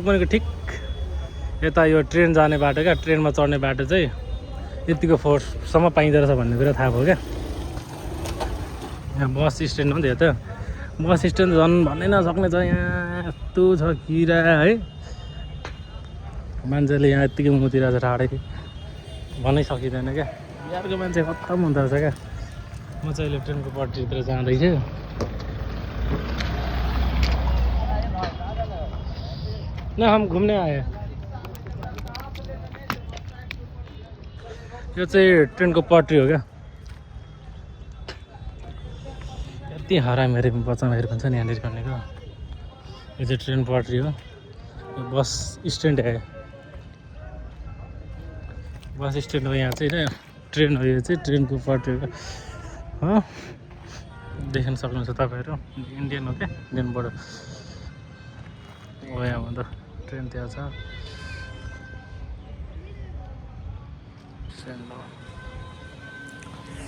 मकवानपुरको ठिक यता यो ट्रेन जाने बाटो क्या, ट्रेनमा चढ्ने बाटो चाहिँ यतिको फोर्ससम्म पाइँदो रहेछ भन्ने कुरा थाहा भयो क्या। यहाँ बस स्ट्यान्ड हो नि त, यो त बस स्ट्यान्ड झन् भन्नै नसक्ने छ। यहाँ यस्तो छ किरा है, मान्छेले यहाँ यत्तिकै मुतिरहेको छ टाढै, भन्नै सकिँदैन क्या। बिहारको मान्छे खत्तम हुँदो रहेछ क्या। म चाहिँ अहिले ट्रेनको पट्टीतिर जाँदैछु। न हम घुम्ने आए। यो चाहिँ ट्रेनको पटरी हो क्या। यति हरामहरू बच्चाहरू पनि छ नि यहाँनिर भनेको। यो चाहिँ ट्रेन पटरी हो, यो बस स्ट्यान्ड है, बस स्ट्यान्ड हो यहाँ चाहिँ। ट्रेन हो, यो चाहिँ ट्रेनको पटरी हो। देख्न सक्नुहुन्छ तपाईँहरू, इन्डियन हो क्या, इन्डियनबाट हो यहाँ भन्दा ट्रेन त्यहाँ छ।